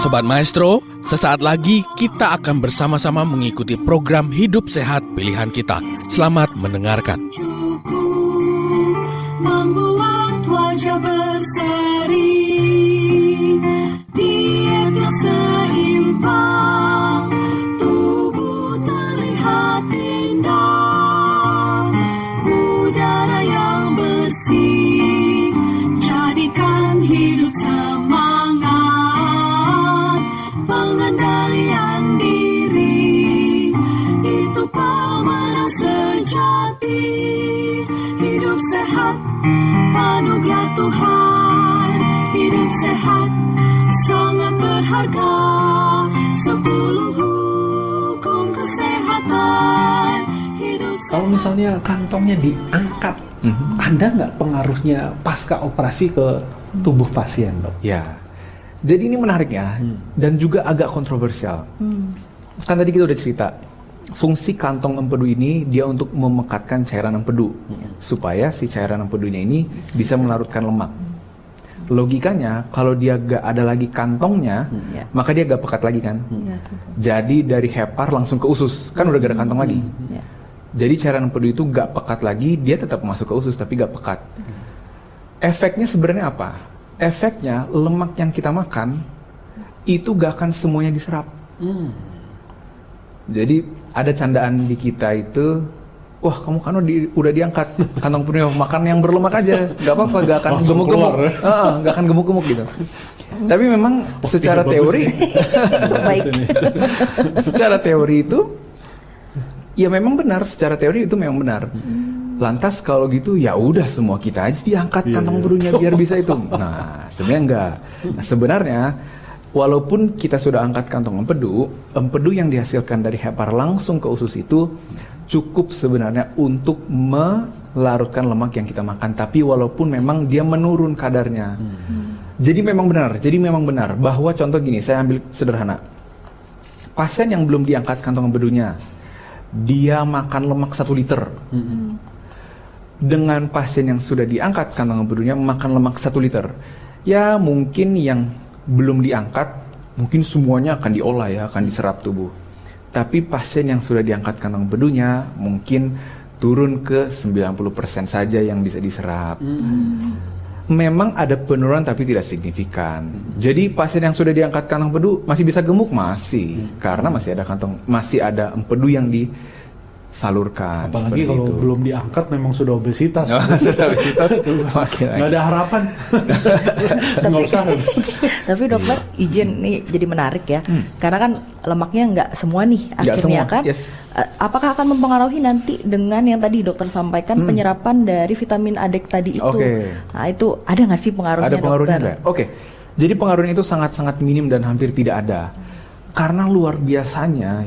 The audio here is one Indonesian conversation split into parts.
Sobat Maestro, sesaat lagi kita akan bersama-sama mengikuti program Hidup Sehat Pilihan Kita. Selamat mendengarkan. Membuat wajah berseri, diet yang seimbang, tubuh terlihat indah, udara yang bersih, jadikan hidup semangat, pengendalian diri, itu pemenang sejati. Hidup sehat, anugerah Tuhan. Hidup sehat, sangat berharga. 10 hukum kesehatan. Hidup sehat. Kalau misalnya kantongnya diangkat, ada nggak pengaruhnya pasca operasi ke tubuh pasien, dok? Ya, jadi ini menarik ya, dan juga agak kontroversial. Kan tadi kita udah cerita, fungsi kantong empedu ini dia untuk memekatkan cairan empedu, supaya si cairan empedunya ini bisa melarutkan lemak. Logikanya, kalau dia gak ada lagi kantongnya, maka dia gak pekat lagi kan. Jadi dari hepar langsung ke usus, kan udah gak ada kantong lagi. Jadi cairan empedu itu gak pekat lagi, dia tetap masuk ke usus tapi gak pekat. Efeknya sebenarnya apa? Efeknya lemak yang kita makan itu gak akan semuanya diserap. Jadi ada candaan di kita itu, wah kamu kan udah diangkat kantong penuh, makan yang berlemak aja, nggak apa-apa, nggak akan gemuk-gemuk, nggak akan gemuk-gemuk gitu. Tapi memang secara teori, secara teori itu, ya memang benar, secara teori itu memang benar. Lantas kalau gitu ya udah semua kita aja diangkat kantong penuhnya biar bisa itu. Nah sebenarnya enggak. Nah, sebenarnya walaupun kita sudah angkat kantong empedu yang dihasilkan dari hepar langsung ke usus itu cukup sebenarnya untuk melarutkan lemak yang kita makan. Tapi walaupun memang dia menurun kadarnya. Jadi memang benar bahwa contoh gini, saya ambil sederhana. Pasien yang belum diangkat kantong empedunya, dia makan lemak 1 liter. Dengan pasien yang sudah diangkat kantong empedunya makan lemak 1 liter. Ya mungkin yang belum diangkat, mungkin semuanya akan diolah ya, akan diserap tubuh. Tapi pasien yang sudah diangkat kantong empedunya mungkin turun ke 90% saja yang bisa diserap. Memang ada penurunan tapi tidak signifikan. Jadi pasien yang sudah diangkat kantong empedu masih bisa gemuk? Masih. Karena masih ada empedu yang disalurkan. Apalagi kalau itu. belum diangkat memang sudah obesitas. Sudah obesitas itu Nggak ada harapan. Nggak usah. Tapi dokter izin nih jadi menarik ya, karena kan lemaknya nggak semua nih akhirnya kan. Apakah akan mempengaruhi nanti dengan yang tadi dokter sampaikan penyerapan dari vitamin A tadi itu? Nah itu ada nggak sih pengaruhnya? Ada pengaruhnya dokter? nggak? Oke. Jadi pengaruhnya itu sangat-sangat minim dan hampir tidak ada. Karena luar biasanya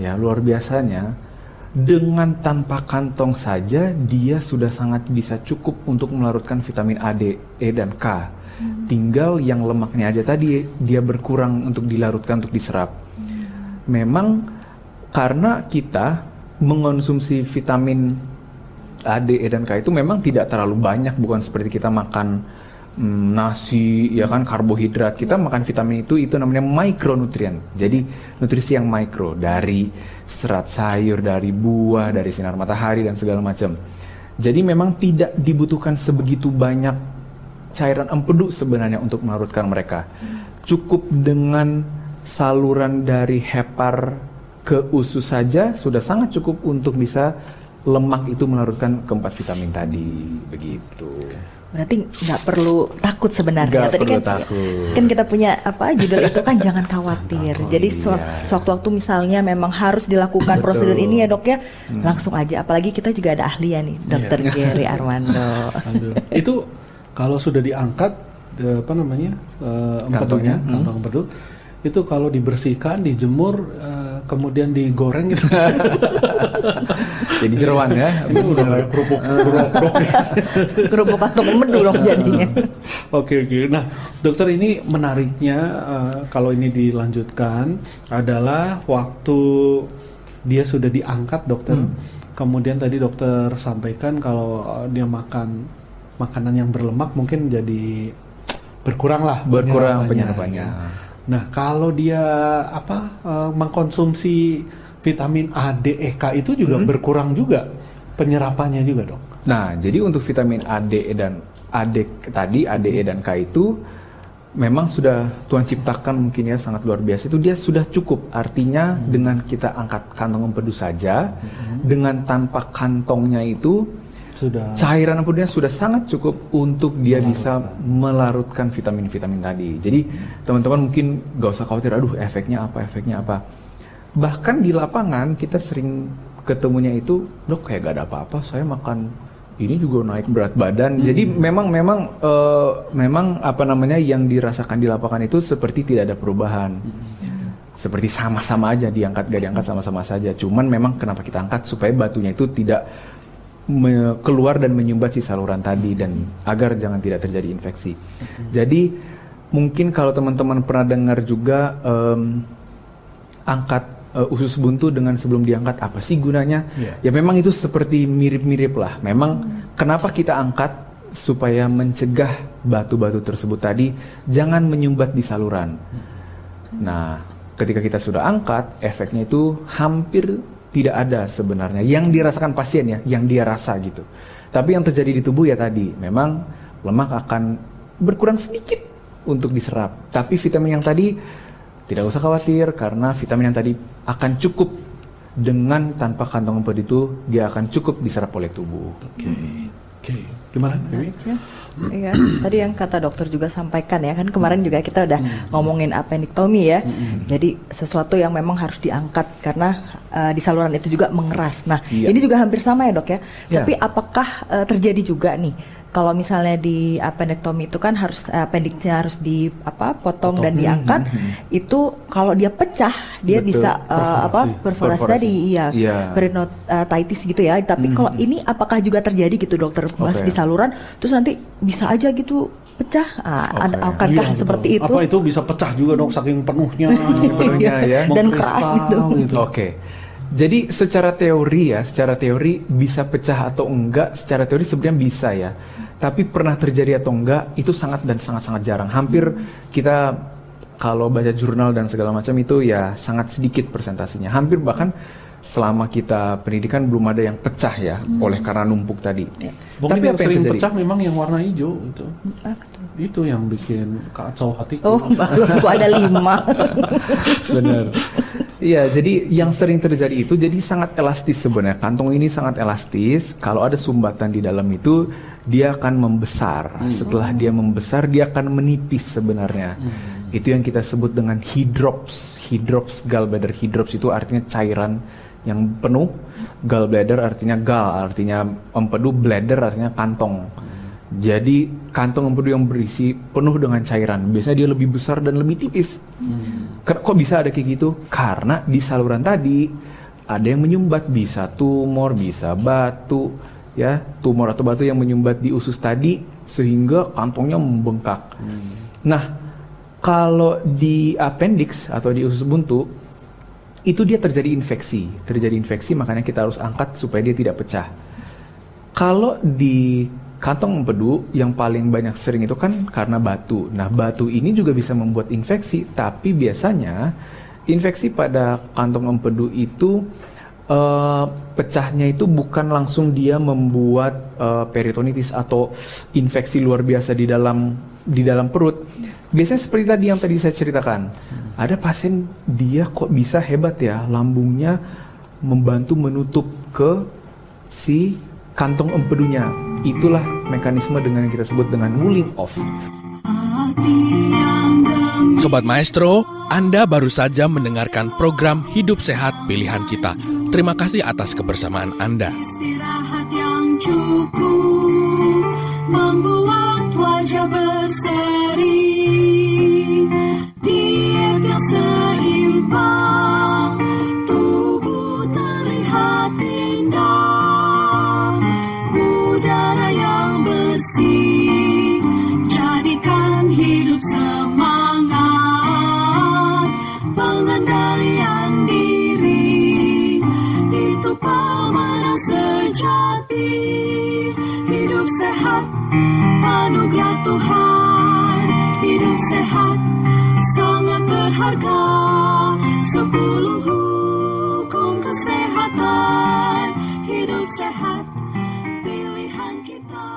dengan tanpa kantong saja dia sudah sangat bisa cukup untuk melarutkan vitamin A, D, E, dan K. Tinggal yang lemaknya aja tadi dia berkurang untuk dilarutkan, untuk diserap. Memang karena kita mengonsumsi vitamin A, D, E, dan K itu memang tidak terlalu banyak, bukan seperti kita makan nasi, ya kan, karbohidrat. Kita makan vitamin itu namanya mikronutrien. Jadi nutrisi yang mikro dari serat sayur, dari buah, dari sinar matahari dan segala macam. Jadi memang tidak dibutuhkan sebegitu banyak cairan empedu sebenarnya untuk melarutkan mereka. Cukup dengan saluran dari hepar ke usus saja sudah sangat cukup untuk bisa lemak itu melarutkan keempat vitamin tadi, begitu. Berarti nggak perlu takut sebenarnya. Nggak Tadi perlu kan, takut. kan kita punya judul itu kan jangan khawatir. Jadi sewaktu-waktu misalnya memang harus dilakukan prosedur ini ya dok ya, langsung aja. Apalagi kita juga ada ahli ya nih, Dokter Gary Armando. Itu kalau sudah diangkat empedunya, kantong empedu, itu kalau dibersihkan, dijemur, kemudian digoreng gitu. Jadi jeroan ya. Ini udah kayak kerupuk. Kerupuk kantong empedu dong jadinya. Oke. Nah, dokter, ini menariknya kalau ini dilanjutkan adalah waktu dia sudah diangkat, dokter. Kemudian tadi dokter sampaikan kalau dia makan makanan yang berlemak mungkin jadi berkurang penyerapannya. Nah, kalau dia mengkonsumsi vitamin A, D, E, K itu juga berkurang juga penyerapannya juga, Dok. Nah, jadi untuk vitamin A, D, E dan A, D, E dan K itu memang sudah Tuhan ciptakan mungkin ya sangat luar biasa. Itu dia sudah cukup. Artinya dengan kita angkat kantong empedu saja, dengan tanpa kantongnya itu Sudah cairan empedunya sudah sangat cukup untuk dia bisa melarutkan vitamin-vitamin tadi. Jadi teman-teman mungkin gak usah khawatir, aduh efeknya apa. Bahkan di lapangan kita sering ketemunya itu, Dok kayak gak ada apa-apa, saya makan ini juga naik berat badan. Jadi memang yang dirasakan di lapangan itu seperti tidak ada perubahan. Seperti sama-sama aja, diangkat gak diangkat sama-sama saja. Cuman memang kenapa kita angkat supaya batunya itu tidak keluar dan menyumbat si saluran tadi dan agar jangan tidak terjadi infeksi. Jadi mungkin kalau teman-teman pernah dengar juga angkat usus buntu dengan sebelum diangkat, apa sih gunanya? Ya memang itu seperti mirip-mirip lah. Memang kenapa kita angkat supaya mencegah batu-batu tersebut tadi jangan menyumbat di saluran. Nah, ketika kita sudah angkat, efeknya itu hampir tidak ada sebenarnya yang dirasakan pasien ya, yang dia rasa gitu. Tapi yang terjadi di tubuh ya tadi, memang lemak akan berkurang sedikit untuk diserap. Tapi vitamin yang tadi tidak usah khawatir karena vitamin yang tadi akan cukup dengan tanpa kantong empedu itu dia akan cukup diserap oleh tubuh. Oke. Gimana, Dewi? Iya, tadi yang kata dokter juga sampaikan ya, kan kemarin juga kita udah ngomongin appendektomi ya. Jadi sesuatu yang memang harus diangkat karena di saluran itu juga mengeras. Nah, ini juga hampir sama ya, Dok ya. Tapi apakah terjadi juga nih kalau misalnya di appendektomi itu kan harus appendixnya harus potong dan diangkat, itu kalau dia pecah dia bisa perforasi tadi peritonitis gitu ya. Tapi kalau ini apakah juga terjadi gitu, Dokter? Mas di saluran terus nanti bisa aja gitu pecah, akankah seperti itu? Apa itu bisa pecah juga, Dok, saking penuhnya ya, dan keras gitu. Oke. Jadi secara teori bisa pecah atau enggak, secara teori sebenarnya bisa ya. Tapi pernah terjadi atau enggak itu sangat jarang. Hampir kita kalau baca jurnal dan segala macam itu ya sangat sedikit persentasenya. Hampir bahkan selama kita pendidikan belum ada yang pecah ya oleh karena numpuk tadi. Tapi yang sering pecah memang yang warna hijau itu. Itu yang bikin kacau hatiku. Aku ada 5. Benar. Iya, jadi yang sering terjadi itu jadi sangat elastis sebenarnya. Kantong ini sangat elastis. Kalau ada sumbatan di dalam itu, dia akan membesar. Setelah dia membesar, dia akan menipis sebenarnya. Itu yang kita sebut dengan hydrops. Hydrops gallbladder. Hydrops itu artinya cairan yang penuh. Gallbladder artinya artinya empedu, bladder artinya kantong. Jadi kantong empedu yang berisi penuh dengan cairan, biasanya dia lebih besar dan lebih tipis. Kok bisa ada kayak gitu? Karena di saluran tadi ada yang menyumbat, bisa tumor, bisa batu, ya tumor atau batu yang menyumbat di usus tadi sehingga kantongnya membengkak. Nah, kalau di appendix atau di usus buntu itu dia terjadi infeksi, makanya kita harus angkat supaya dia tidak pecah. Kalau di kantong empedu yang paling banyak sering itu kan karena batu. Nah, batu ini juga bisa membuat infeksi, tapi biasanya infeksi pada kantong empedu itu pecahnya itu bukan langsung dia membuat peritonitis atau infeksi luar biasa di dalam perut. Biasanya seperti tadi yang tadi saya ceritakan. Ada pasien dia kok bisa hebat ya, lambungnya membantu menutup ke si kantong empedunya. Itulah mekanisme dengan yang kita sebut dengan wooling off. Sobat Maestro, Anda baru saja mendengarkan program Hidup Sehat Pilihan Kita. Terima kasih atas kebersamaan Anda. Istirahat yang cukup membuat wajah berseri. Diet yang seimbang, tubuh terlihat indah. Udara yang bersih, jadikan hidup semangat. Pengendalian diri, itu pemenang sejati. Hidup sehat, anugerah Tuhan. Hidup sehat, sangat berharga, 10 hukum kesehatan, hidup sehat, pilihan kita.